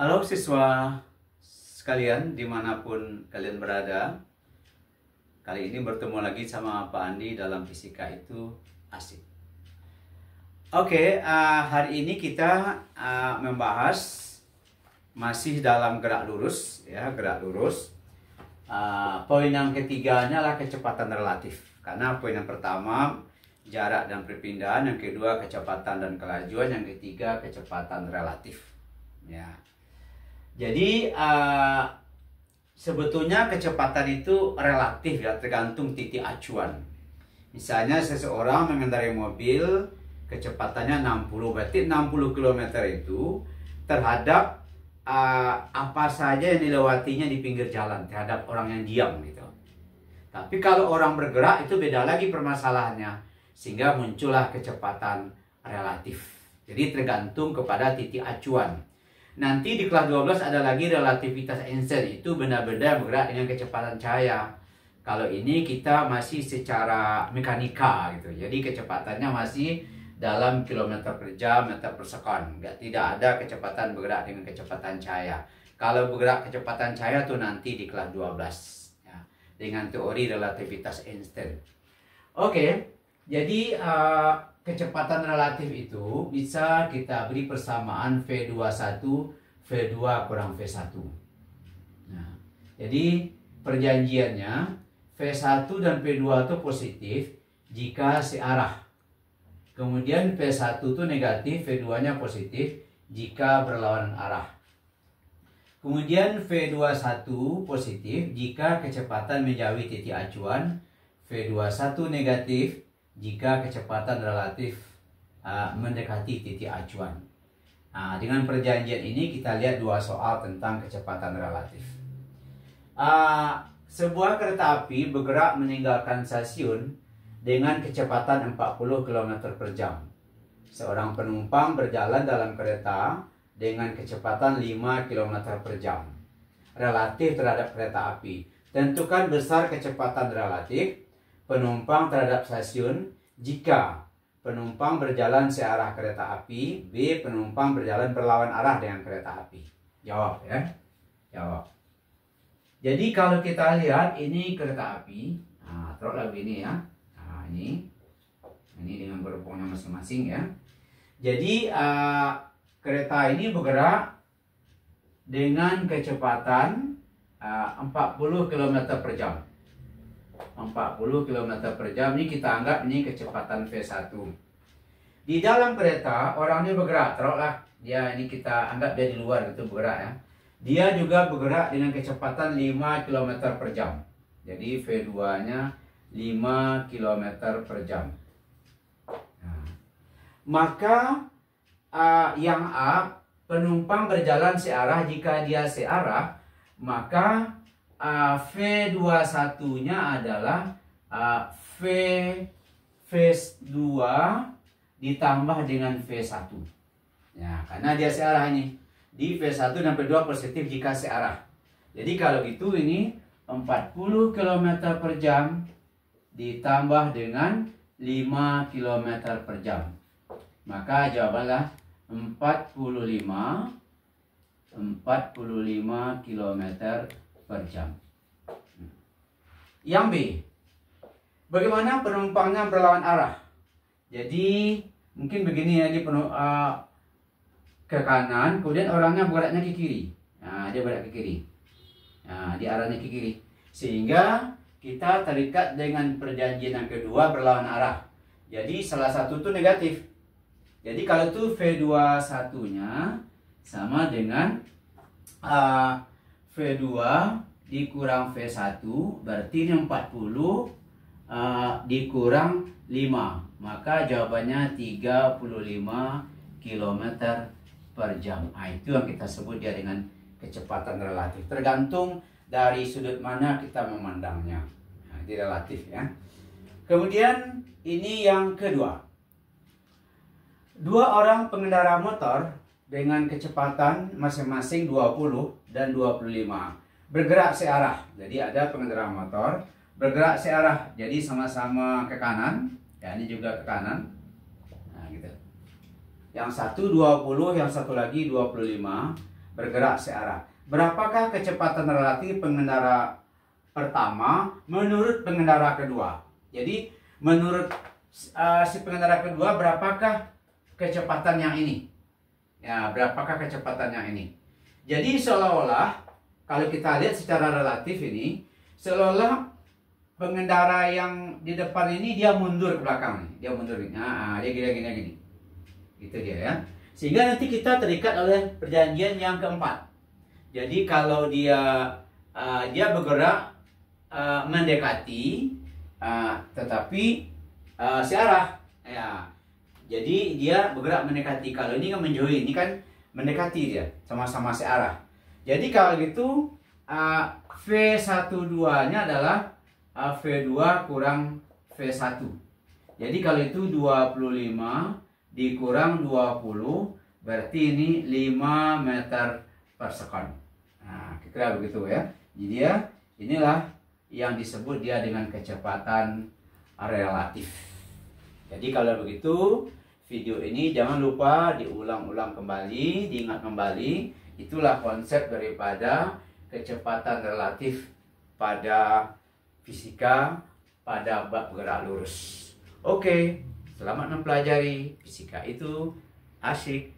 Halo siswa sekalian dimanapun kalian berada. Kali ini bertemu lagi sama Pak Andi dalam Fisika Itu Asik. Oke, hari ini kita membahas masih dalam gerak lurus, ya, gerak lurus. Poin yang ketiganya adalah kecepatan relatif. Karena poin yang pertama jarak dan perpindahan, yang kedua kecepatan dan kelajuan, yang ketiga kecepatan relatif. Ya. Jadi sebetulnya kecepatan itu relatif, ya, tergantung titik acuan. Misalnya seseorang mengendarai mobil kecepatannya 60, berarti 60 km itu terhadap apa saja yang dilewatinya di pinggir jalan, terhadap orang yang diam gitu. Tapi kalau orang bergerak itu beda lagi permasalahannya, sehingga muncullah kecepatan relatif. Jadi tergantung kepada titik acuan. Nanti di kelas 12 ada lagi relativitas Einstein, itu benda-benda yang bergerak dengan kecepatan cahaya. Kalau ini kita masih secara mekanika gitu. Jadi kecepatannya masih dalam kilometer per jam, meter per sekon. Tidak ada kecepatan bergerak dengan kecepatan cahaya. Kalau bergerak kecepatan cahaya tuh nanti di kelas 12 ya, dengan teori relativitas Einstein. Oke, jadi kecepatan relatif itu bisa kita beri persamaan V21 V2 kurang V1. Nah, jadi perjanjiannya V1 dan V2 itu positif jika searah. Kemudian V1 itu negatif, V2-nya positif jika berlawanan arah. Kemudian V21 positif jika kecepatan menjauhi titik acuan, V21 negatif jika kecepatan relatif mendekati titik acuan. Nah, dengan perjanjian ini kita lihat dua soal tentang kecepatan relatif. Sebuah kereta api bergerak meninggalkan stasiun dengan kecepatan 40 km per jam. Seorang penumpang berjalan dalam kereta dengan kecepatan 5 km per jam. Relatif terhadap kereta api. Tentukan besar kecepatan relatif penumpang terhadap stasiun jika penumpang berjalan searah kereta api, B. Penumpang berjalan berlawan arah dengan kereta api. Jawab ya. Jawab. Jadi kalau kita lihat ini kereta api, taruhlah begini ya. Ini dengan gerbongnya masing-masing ya. Jadi kereta ini bergerak dengan kecepatan 40 km per jam. 40 km per jam ini kita anggap ini kecepatan V1. Di dalam kereta orangnya bergerak, taruhlah dia ini kita anggap dia di luar itu bergerak ya. Dia juga bergerak dengan kecepatan 5 km per jam. Jadi V2-nya 5 km per jam. Nah, maka yang A, penumpang berjalan searah. Jika dia searah, maka V21-nya adalah V2 ditambah dengan V1. Ya, karena dia searah ini. Di V1 dan V2 positif jika searah. Jadi kalau gitu ini 40 km per jam ditambah dengan 5 km per jam. Maka jawabannya 45 km per jam. Yang B, bagaimana penumpangnya berlawan arah? Jadi mungkin begini ya, dia ke kanan, kemudian orangnya bergeraknya ke kiri. Nah, dia bergerak ke kiri. Nah, di arahnya ke kiri. Sehingga kita terikat dengan perjanjian yang kedua berlawan arah. Jadi salah satu itu negatif. Jadi kalau itu V21-nya sama dengan V2 dikurang V1, berarti ini 40 dikurang 5. Maka jawabannya 35 km per jam. Itu yang kita sebut dia dengan kecepatan relatif. Tergantung dari sudut mana kita memandangnya. Ini relatif ya. Kemudian ini yang kedua. Dua orang pengendara motor dengan kecepatan masing-masing 20 dan 25 bergerak searah. Jadi ada pengendara motor bergerak searah. Jadi sama-sama ke kanan. Ya, ini juga ke kanan. Nah, gitu. Yang satu 20, yang satu lagi 25. bergerak searah. Berapakah kecepatan relatif pengendara pertama menurut pengendara kedua? Jadi menurut si pengendara kedua, berapakah kecepatan yang ini? Ya, berapakah kecepatan yang ini? Jadi seolah-olah kalau kita lihat secara relatif ini, seolah-olah pengendara yang di depan ini dia mundur ke belakang nih. Dia mundur nih. Nah, dia gini. Gitu dia ya. Sehingga nanti kita terikat oleh perjanjian yang keempat. Jadi kalau dia bergerak mendekati tetapi searah ya. Jadi dia bergerak mendekati. Kalau ini kan menjauhi, ini kan mendekati dia, sama-sama searah. Jadi kalau gitu V12-nya adalah V2 kurang V1. Jadi kalau itu 25 dikurang 20, berarti ini 5 meter per sekon. Nah, kira begitu ya. Jadi ya, inilah yang disebut dia dengan kecepatan relatif. Jadi kalau begitu, video ini jangan lupa diulang-ulang kembali, diingat kembali. Itulah konsep daripada kecepatan relatif pada fisika pada bab gerak lurus. Oke, selamat mempelajari. Fisika itu asik.